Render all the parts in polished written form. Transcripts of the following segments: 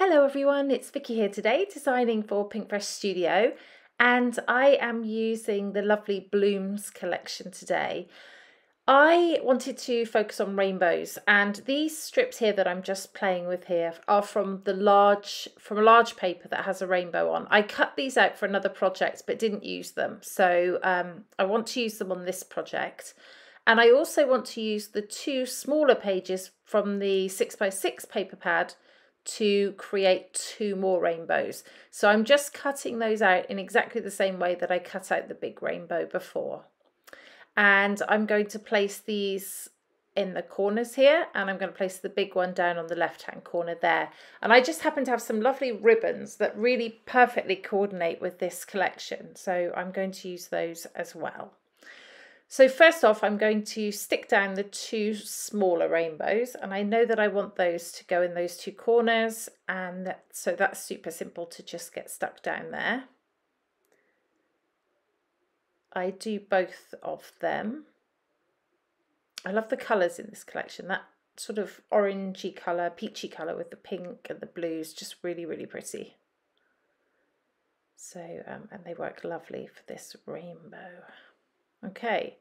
Hello everyone, it's Vicky here today, designing for Pinkfresh Studio, and I am using the lovely Blooms collection today. I wanted to focus on rainbows, and these strips here that I'm just playing with here are from a large paper that has a rainbow on. I cut these out for another project but didn't use them, so I want to use them on this project. And I also want to use the two smaller pages from the 6x6 paper pad to create two more rainbows. So I'm just cutting those out in exactly the same way that I cut out the big rainbow before. And I'm going to place these in the corners here, and I'm going to place the big one down on the left hand corner there. And I just happen to have some lovely ribbons that really perfectly coordinate with this collection, so I'm going to use those as well. So first off, I'm going to stick down the two smaller rainbows, and I know that I want those to go in those two corners, and so that's super simple to just get stuck down there. I do both of them. I love the colours in this collection, that sort of orangey colour, peachy colour with the pink and the blues, just really, really pretty. So, and they work lovely for this rainbow. Okay,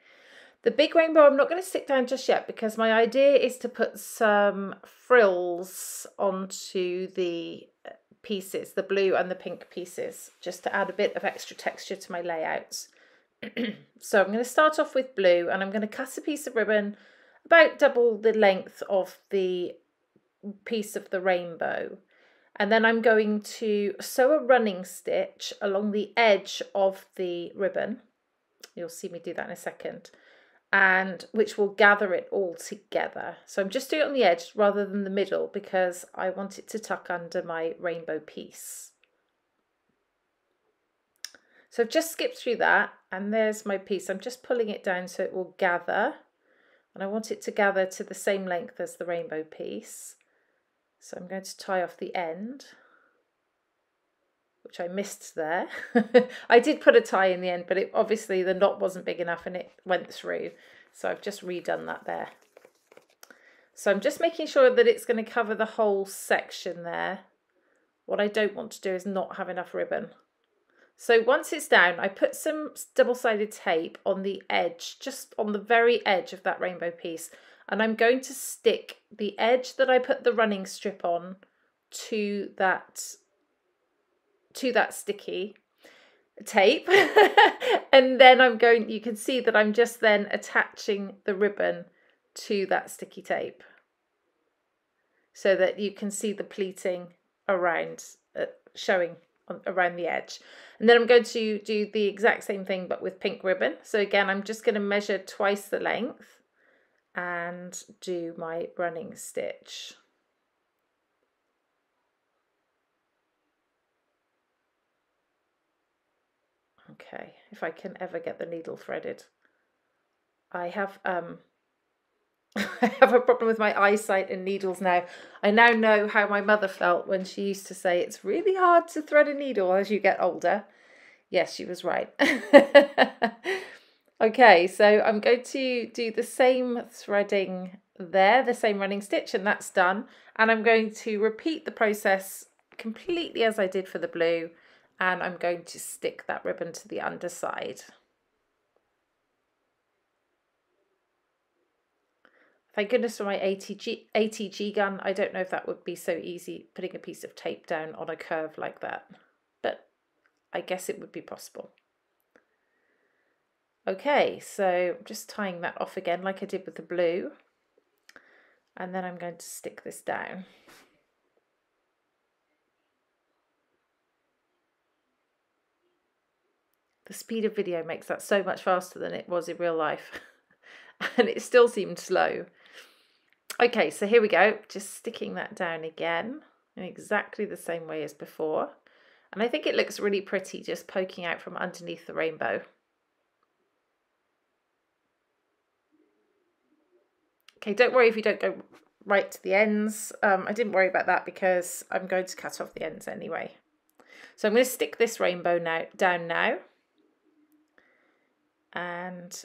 the big rainbow I'm not going to stick down just yet because my idea is to put some frills onto the pieces, the blue and the pink pieces, just to add a bit of extra texture to my layouts. So I'm going to start off with blue, and I'm going to cut a piece of ribbon about double the length of the piece of the rainbow. And then I'm going to sew a running stitch along the edge of the ribbon. You'll see me do that in a second, and which will gather it all together. So I'm just doing it on the edge rather than the middle because I want it to tuck under my rainbow piece. So I've just skipped through that, and there's my piece. I'm just pulling it down so it will gather, and I want it to gather to the same length as the rainbow piece. So I'm going to tie off the end, which I missed there. I did put a tie in the end, but obviously the knot wasn't big enough and it went through. So I've just redone that there. So I'm just making sure that it's going to cover the whole section there. What I don't want to do is not have enough ribbon. So once it's down, I put some double-sided tape on the edge, just on the very edge of that rainbow piece. And I'm going to stick the edge that I put the running strip on to that sticky tape. And then you can see that I'm just then attaching the ribbon to that sticky tape so that you can see the pleating around, showing around the edge. And then I'm going to do the exact same thing but with pink ribbon. So again, I'm just going to measure twice the length and do my running stitch. Okay, if I can ever get the needle threaded. I have I have a problem with my eyesight and needles now. I now know how my mother felt when she used to say it's really hard to thread a needle as you get older. Yes, she was right. Okay, so I'm going to do the same threading there, the same running stitch, and that's done. And I'm going to repeat the process completely as I did for the blue, and I'm going to stick that ribbon to the underside. Thank goodness for my ATG gun. I don't know if that would be so easy, putting a piece of tape down on a curve like that, but I guess it would be possible. Okay, so I'm just tying that off again like I did with the blue, and then I'm going to stick this down. The speed of video makes that so much faster than it was in real life. And it still seemed slow. Okay, so here we go. Just sticking that down again in exactly the same way as before. And I think it looks really pretty just poking out from underneath the rainbow. Okay, don't worry if you don't go right to the ends. I didn't worry about that because I'm going to cut off the ends anyway. So I'm going to stick this rainbow down now. And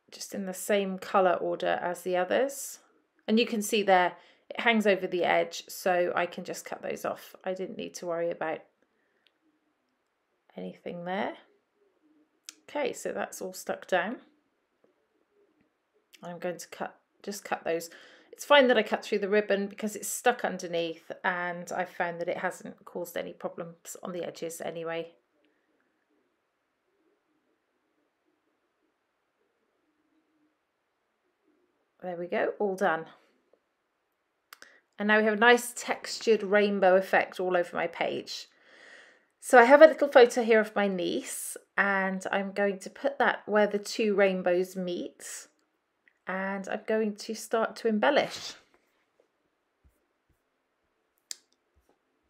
just in the same colour order as the others. And you can see there It hangs over the edge, so I can just cut those off. I didn't need to worry about anything there. Okay, so that's all stuck down. I'm going to just cut those. It's fine that I cut through the ribbon because it's stuck underneath, and I found that it hasn't caused any problems on the edges anyway. There we go, all done. And now we have a nice textured rainbow effect all over my page. So I have a little photo here of my niece, and I'm going to put that where the two rainbows meet, and I'm going to start to embellish.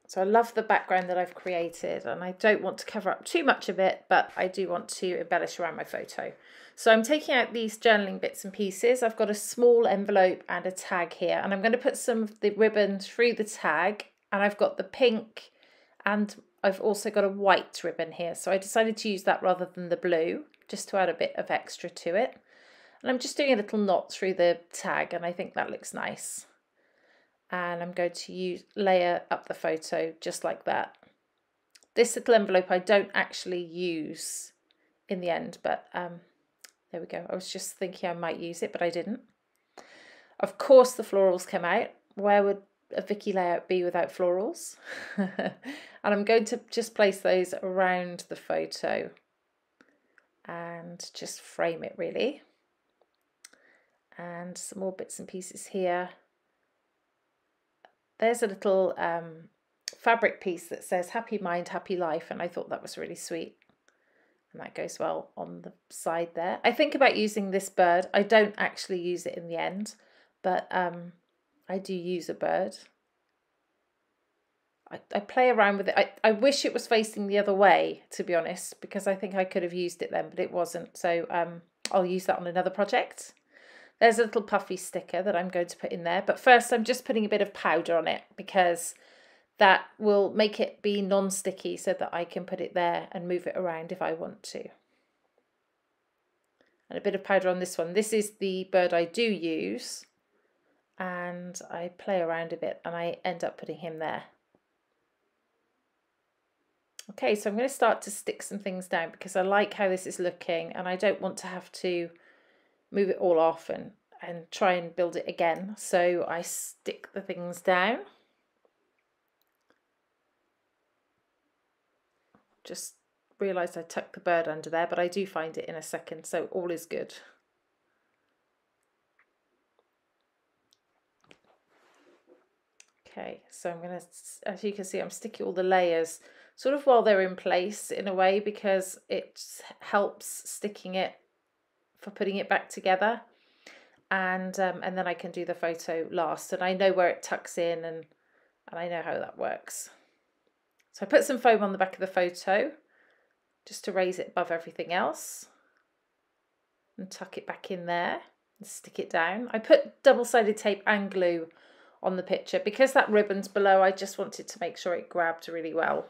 So I love the background that I've created, and I don't want to cover up too much of it, but I do want to embellish around my photo. So I'm taking out these journaling bits and pieces. I've got a small envelope and a tag here, and I'm going to put some of the ribbon through the tag, and I've got the pink, and I've also got a white ribbon here. So I decided to use that rather than the blue, just to add a bit of extra to it. And I'm just doing a little knot through the tag, and I think that looks nice. And I'm going to layer up the photo just like that. This little envelope I don't actually use in the end, but there we go. I was just thinking I might use it, but I didn't. Of course the florals come out. Where would a Vicky layout be without florals? And I'm going to just place those around the photo and just frame it really. And some more bits and pieces here. There's a little fabric piece that says happy mind, happy life, and I thought that was really sweet. And that goes well on the side there. I think about using this bird. I don't actually use it in the end, but I do use a bird. I play around with it. I wish it was facing the other way, to be honest, because I think I could have used it then, but it wasn't. So I'll use that on another project. There's a little puffy sticker that I'm going to put in there. But first I'm just putting a bit of powder on it because that will make it be non-sticky so that I can put it there and move it around if I want to. And a bit of powder on this one. This is the bird I do use. And I play around a bit and I end up putting him there. Okay, so I'm going to start to stick some things down because I like how this is looking and I don't want to have to move it all off and try and build it again. So I stick the things down. Just realised I tucked the bird under there, but I do find it in a second, so all is good. Okay, so I'm going to, as you can see, I'm sticking all the layers sort of while they're in place in a way because it helps sticking it for putting it back together. And then I can do the photo last, and I know where it tucks in and I know how that works. So I put some foam on the back of the photo just to raise it above everything else and tuck it back in there and stick it down. I put double-sided tape and glue on the picture because that ribbon's below. I just wanted to make sure it grabbed really well.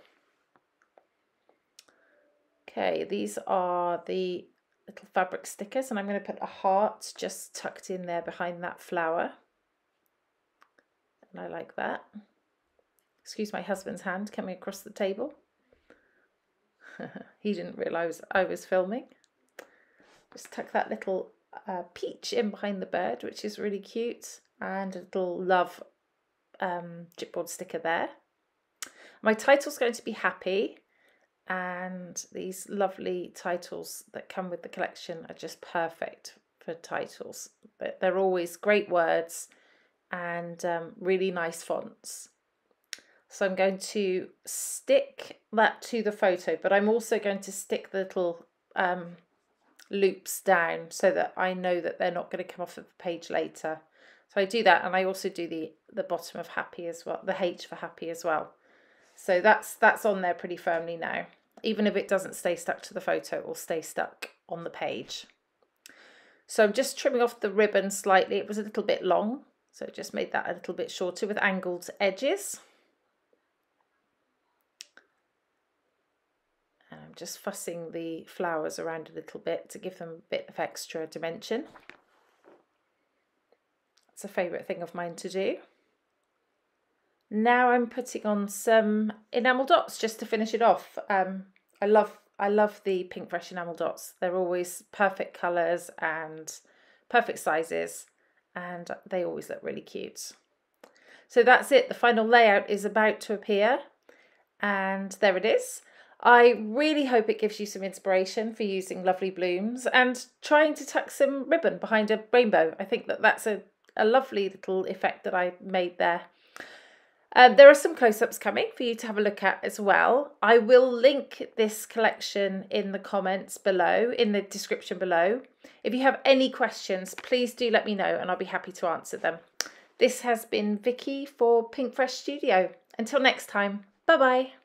Okay, these are the little fabric stickers, and I'm going to put a heart just tucked in there behind that flower, and I like that. Excuse my husband's hand coming across the table. He didn't realise I was filming. Just tuck that little peach in behind the bird, which is really cute, and a little love chipboard sticker there. My title's going to be happy. And these lovely titles that come with the collection are just perfect for titles. They're always great words and really nice fonts. So I'm going to stick that to the photo, but I'm also going to stick the little loops down so that I know that they're not going to come off of the page later. So I do that, and I also do the bottom of happy as well, the H for happy as well. So that's on there pretty firmly now. Even if it doesn't stay stuck to the photo, it will stay stuck on the page. So I'm just trimming off the ribbon slightly. It was a little bit long, so it just made that a little bit shorter with angled edges. And I'm just fussing the flowers around a little bit to give them a bit of extra dimension. It's a favourite thing of mine to do. Now I'm putting on some enamel dots just to finish it off. I love the Pinkfresh enamel dots. They're always perfect colours and perfect sizes, and they always look really cute. So that's it. The final layout is about to appear, and there it is. I really hope it gives you some inspiration for using lovely blooms and trying to tuck some ribbon behind a rainbow. I think that that's a lovely little effect that I made there. There are some close-ups coming for you to have a look at as well. I will link this collection in the comments below, in the description below. If you have any questions, please do let me know and I'll be happy to answer them. This has been Vicky for Pinkfresh Studio. Until next time, bye-bye.